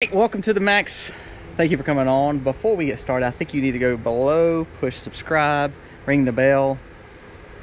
Hey, welcome to the Max. Thank you for coming on. Before we get started, I think you need to go below, push subscribe, ring the bell,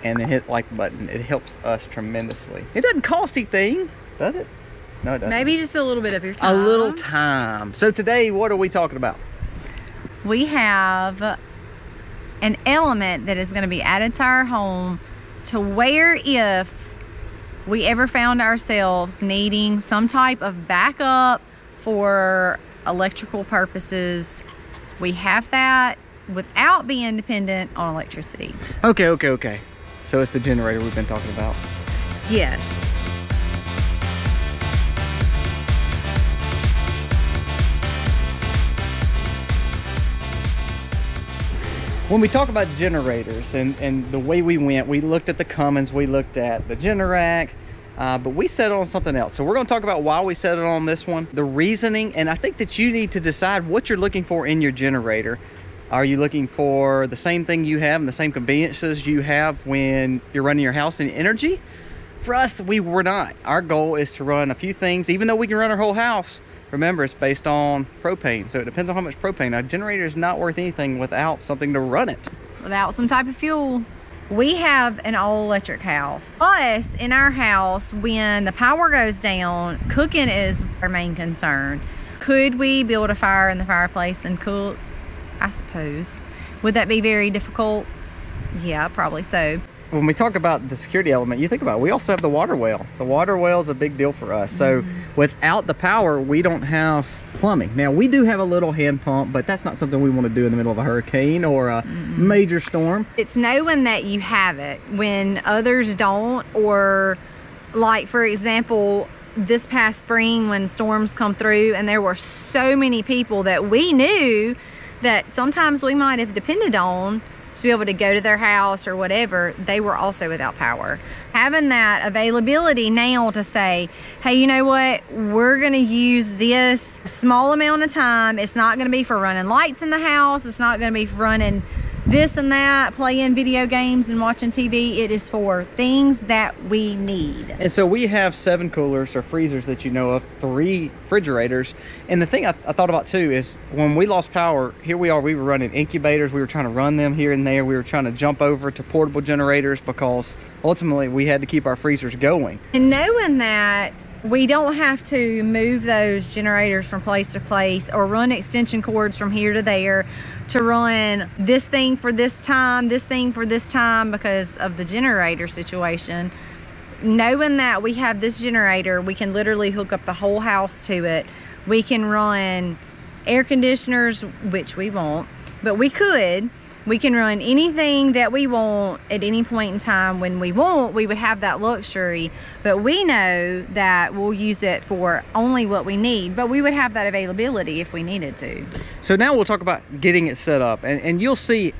and then hit like button. It helps us tremendously. It doesn't cost anything, does it? No, it doesn't. Maybe just a little bit of your time. A little time. So today, what are we talking about? We have an element that is going to be added to our home to where if we ever found ourselves needing some type of backup for electrical purposes, we have that without being dependent on electricity. Okay. So it's the generator we've been talking about. Yes. When we talk about generators and the way we went, we looked at the Cummins, we looked at the Generac, but we settled on something else. So we're going to talk about why we settled on this one, the reasoning, and I think that you need to decide what you're looking for in your generator. Are you looking for the same thing you have and the same conveniences you have when you're running your house in energy? For us, we were not. Our goal is to run a few things, even though we can run our whole house. Remember, it's based on propane, so it depends on how much propane. A generator is not worth anything without something to run it. Without some type of fuel. We have an all-electric house. Us, in our house, when the power goes down, cooking is our main concern. Could we build a fire in the fireplace and cook? I suppose. Would that be very difficult? Yeah, probably so. When we talk about the security element, you think about it, we also have the water well. The water well is a big deal for us. So without the power, we don't have plumbing. Now, we do have a little hand pump, but that's not something we want to do in the middle of a hurricane or a major storm. It's knowing that you have it when others don't, or like, for example, this past spring when storms come through and there were so many people that we knew that sometimes we might have depended on to be able to go to their house or whatever, they were also without power. Having that availability now to say, hey, you know what, we're gonna use this small amount of time. It's not gonna be for running lights in the house. It's not gonna be for running this and that, playing video games and watching TV. It is for things that we need. And so we have 7 coolers or freezers that you know of, 3 refrigerators. And the thing I thought about too is when we lost power, here we are, we were running incubators. We were trying to run them here and there. We were trying to jump over to portable generators because ultimately we had to keep our freezers going. And knowing that we don't have to move those generators from place to place or run extension cords from here to there to run this thing for this time, this thing for this time because of the generator situation. Knowing that we have this generator, we can literally hook up the whole house to it. We can run air conditioners, which we won't, but we could. We can run anything that we want at any point in time. When we want, we would have that luxury, but we know that we'll use it for only what we need, but we would have that availability if we needed to. So now we'll talk about getting it set up, and you'll see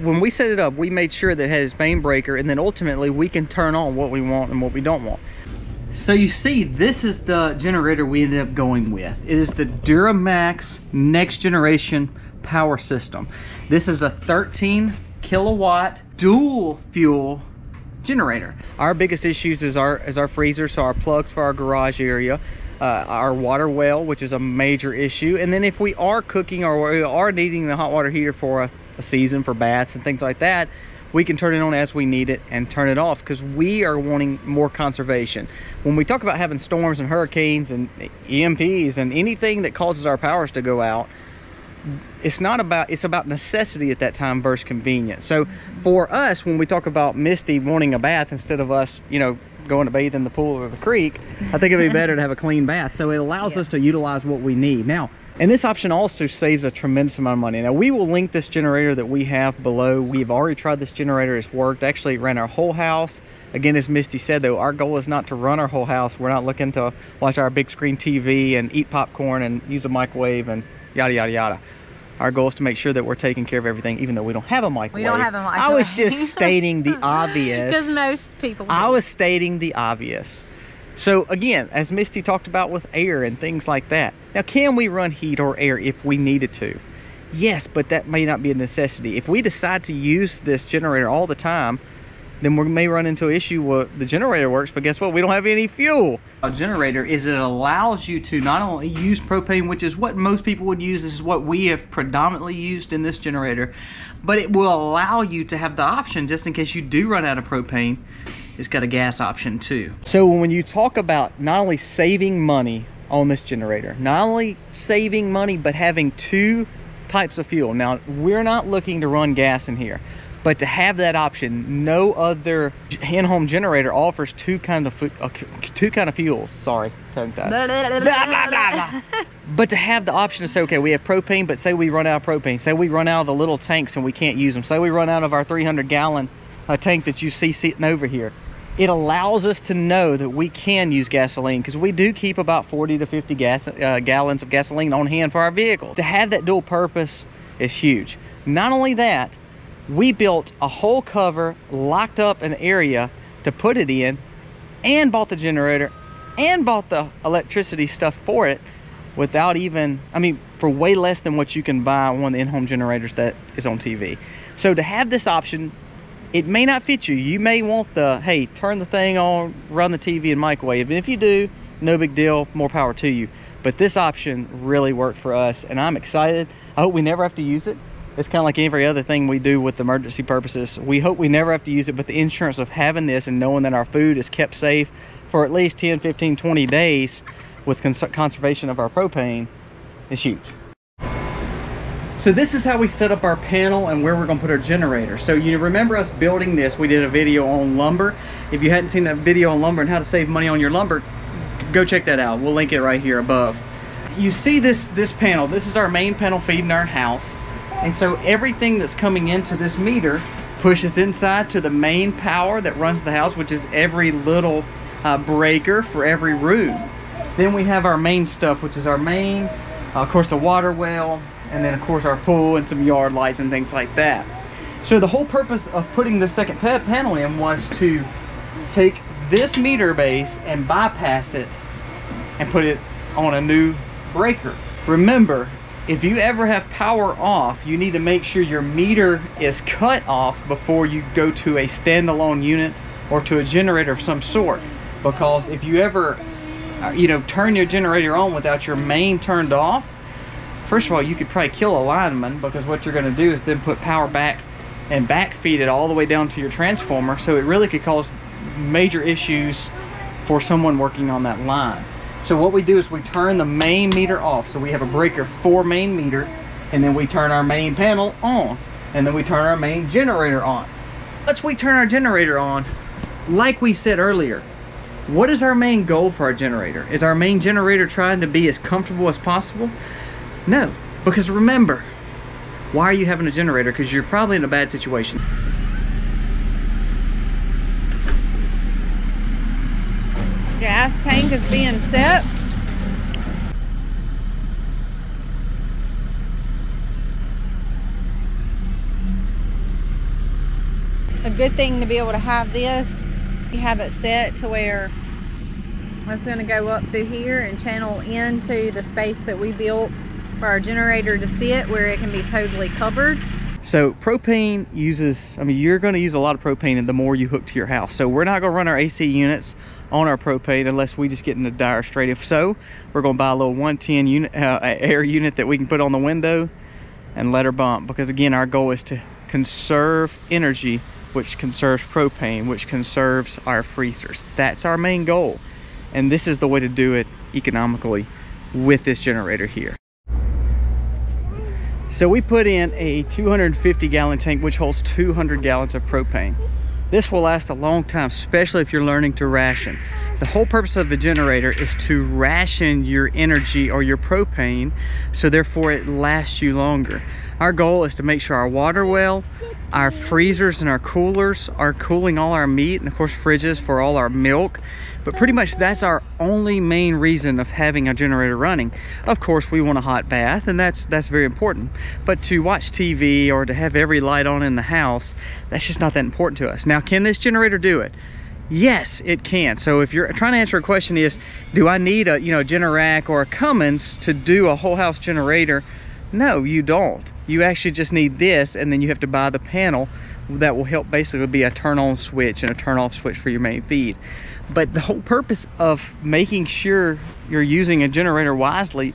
when we set it up, we made sure that it had its main breaker, and then ultimately we can turn on what we want and what we don't want. So you see, this is the generator we ended up going with. It is the Duramax next generation power system. This is a 13 kilowatt dual fuel generator. Our biggest issues is our freezer, so our plugs for our garage area, our water well, which is a major issue, and then if we are cooking or we are needing the hot water heater for a season for baths and things like that, we can turn it on as we need it and turn it off because we are wanting more conservation. When we talk about having storms and hurricanes and EMPs and anything that causes our powers to go out, it's about necessity at that time versus convenience. So for us, when we talk about Misty wanting a bath instead of us, going to bathe in the pool or the creek, I think it'd be better to have a clean bath. So it allows us to utilize what we need. Now, and this option also saves a tremendous amount of money. Now, we will link this generator that we have below. We've already tried this generator. It's worked. Actually, it ran our whole house. Again, as Misty said, though, our goal is not to run our whole house. We're not looking to watch our big screen TV and eat popcorn and use a microwave and yada, yada, yada. Our goal is to make sure that we're taking care of everything, even though we don't have a microwave. We don't have a microwave. I was just stating the obvious. Because most people do. I was stating the obvious. So again, as Misty talked about with air and things like that. Now, can we run heat or air if we needed to? Yes, but that may not be a necessity. If we decide to use this generator all the time, then we may run into an issue where the generator works, but guess what? We don't have any fuel. A generator is, it allows you to not only use propane, which is what most people would use. This is what we have predominantly used in this generator, but it will allow you to have the option, just in case you do run out of propane, it's got a gas option too. So when you talk about not only saving money on this generator, not only saving money, but having two types of fuel. Now, we're not looking to run gas in here, but to have that option, no other in-home generator offers two kind of fuels. Sorry, tongue tied. But to have the option to say, okay, we have propane, but say we run out of propane. Say we run out of the little tanks and we can't use them. Say we run out of our 300-gallon tank that you see sitting over here. It allows us to know that we can use gasoline, because we do keep about 40 to 50 gallons of gasoline on hand for our vehicle. To have that dual purpose is huge. Not only that, we built a whole cover, locked up an area to put it in, and bought the generator and bought the electricity stuff for it without even, I mean, for way less than what you can buy one of the in-home generators that is on TV. So to have this option, it may not fit you. You may want the, hey, turn the thing on, run the TV and microwave. And if you do, no big deal, more power to you. But this option really worked for us, and I'm excited. I hope we never have to use it. It's kind of like every other thing we do with emergency purposes. We hope we never have to use it, but the insurance of having this and knowing that our food is kept safe for at least 10, 15, 20 days with conservation of our propane is huge. So this is how we set up our panel and where we're going to put our generator. So you remember us building this, we did a video on lumber. If you hadn't seen that video on lumber and how to save money on your lumber, go check that out. We'll link it right here above. You see this panel, this is our main panel feeding our house. And so everything that's coming into this meter pushes inside to the main power that runs the house, which is every little breaker for every room. Then we have our main stuff, which is our main, of course, a water well, and then of course our pool and some yard lights and things like that. So the whole purpose of putting the second panel in was to take this meter base and bypass it and put it on a new breaker. Remember, if you ever have power off, you need to make sure your meter is cut off before you go to a standalone unit or to a generator of some sort. Because if you ever, turn your generator on without your main turned off, first of all, you could probably kill a lineman, because what you're going to do is then put power back and backfeed it all the way down to your transformer. So it really could cause major issues for someone working on that line. So what we do is we turn the main meter off. So we have a breaker for main meter, and then we turn our main panel on, and then we turn our main generator on. Once we turn our generator on, like we said earlier, what is our main goal for our generator? Is our main generator trying to be as comfortable as possible? No, because remember, why are you having a generator? Because you're probably in a bad situation. Gas tank is being set. A good thing to be able to have this, you have it set to where it's going to go up through here and channel into the space that we built for our generator to sit, where it can be totally covered. So propane uses, you're going to use a lot of propane the more you hook to your house. So we're not going to run our AC units on our propane unless we just get in the dire strait. If so, we're going to buy a little 110 unit, air unit that we can put on the window and let her bump. Because again, our goal is to conserve energy, which conserves propane, which conserves our freezers. That's our main goal. And this is the way to do it economically with this generator here. So we put in a 250-gallon tank, which holds 200 gallons of propane. This will last a long time, especially if you're learning to ration. The whole purpose of the generator is to ration your energy or your propane, so therefore it lasts you longer. Our goal is to make sure our water well, our freezers and our coolers are cooling all our meat, and of course fridges for all our milk. But pretty much that's our only main reason of having a generator running. Of course, we want a hot bath, and that's very important. But to watch TV or to have every light on in the house, that's just not that important to us. Now, can this generator do it? Yes, it can. So if you're trying to answer a question is, do I need a Generac or a Cummins to do a whole house generator? No, you don't. You actually just need this, and then you have to buy the panel that will help basically be a turn on switch and a turn off switch for your main feed. But the whole purpose of making sure you're using a generator wisely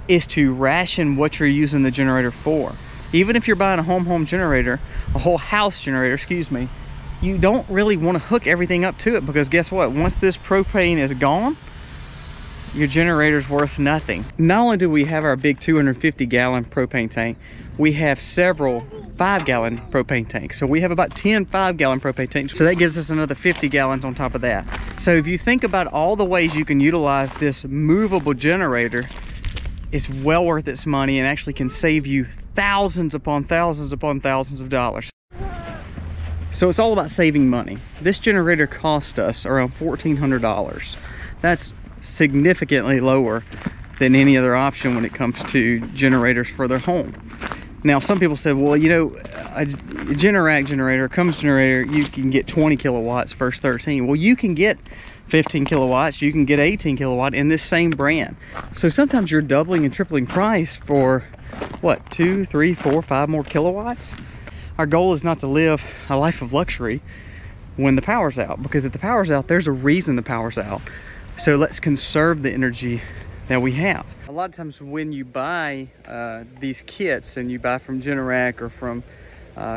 is to ration what you're using the generator for. Even if you're buying a home generator, a whole house generator, excuse me, you don't really want to hook everything up to it, because guess what? Once this propane is gone, your generator's worth nothing. Not only do we have our big 250-gallon propane tank, we have several 5-gallon propane tanks. So we have about 10 5-gallon propane tanks. So that gives us another 50 gallons on top of that. So if you think about all the ways you can utilize this movable generator, it's well worth its money and actually can save you thousands upon thousands upon thousands of dollars. So it's all about saving money. This generator cost us around $1,400. That's significantly lower than any other option when it comes to generators for their home. Now, some people said, well, you know, a Generac generator, Cummins generator, you can get 20 kilowatts versus 13. Well, you can get 15 kilowatts, you can get 18 kilowatt in this same brand. So sometimes you're doubling and tripling price for what, 2, 3, 4, 5 more kilowatts? Our goal is not to live a life of luxury when the power's out, because if the power's out, there's a reason the power's out. So let's conserve the energy that we have. A lot of times when you buy these kits, and you buy from Generac or from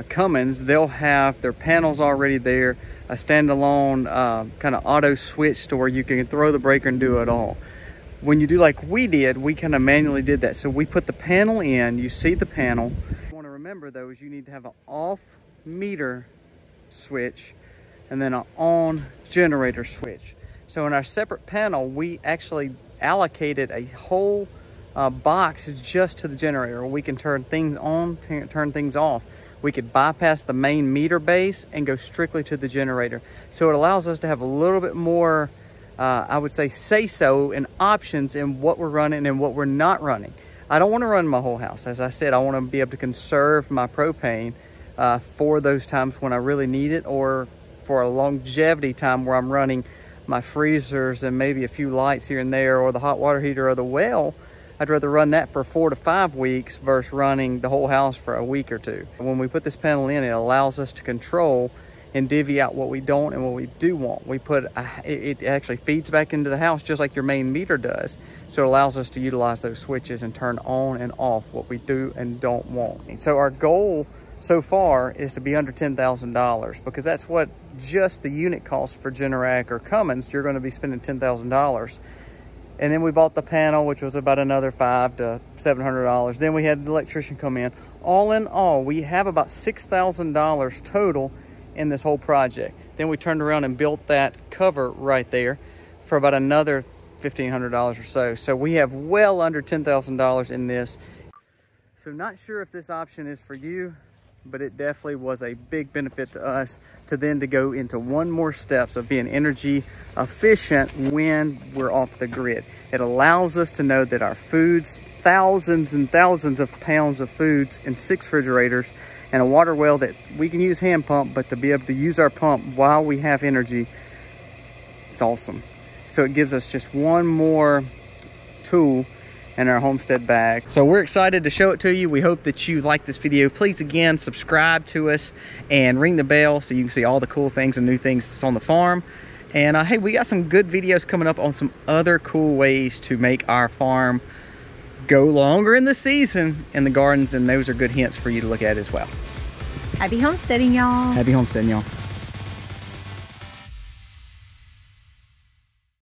Cummins, they'll have their panels already there, a standalone kind of auto switch to where you can throw the breaker and do it all. When you do like we did, we kind of manually did that. So we put the panel in, you see the panel. What you want to remember though is you need to have an off meter switch and then an on generator switch. So in our separate panel, we actually allocated a whole box just to the generator. We can turn things on, turn things off. We could bypass the main meter base and go strictly to the generator. So it allows us to have a little bit more, I would say-so and options in what we're running and what we're not running. I don't want to run my whole house. As I said, I want to be able to conserve my propane for those times when I really need it, or for a longevity time where I'm running my freezers and maybe a few lights here and there, or the hot water heater or the well. I'd rather run that for 4 to 5 weeks versus running the whole house for a week or two. When we put this panel in, it allows us to control and divvy out what we don't and what we do want. We put it actually feeds back into the house just like your main meter does. So it allows us to utilize those switches and turn on and off what we do and don't want. And so our goal so far is to be under $10,000, because that's what just the unit cost for Generac or Cummins. You're going to be spending $10,000. And then we bought the panel, which was about another $500 to $700. Then we had the electrician come in. All in all, we have about $6,000 total in this whole project. Then we turned around and built that cover right there for about another $1,500 or so. So we have well under $10,000 in this. So not sure if this option is for you, but it definitely was a big benefit to us to go into one more steps of being energy efficient when we're off the grid. It allows us to know that our foods, thousands and thousands of pounds of foods in 6 refrigerators and a water well that we can use hand pump, but to be able to use our pump while we have energy, it's awesome. So it gives us just one more tool in our homestead bag. So we're excited to show it to you. We hope that you like this video. Please, again, subscribe to us and ring the bell so you can see all the cool things and new things that's on the farm. And hey, we got some good videos coming up on some other cool ways to make our farm go longer in the season in the gardens, and those are good hints for you to look at as well. Happy homesteading, y'all. Happy homesteading, y'all.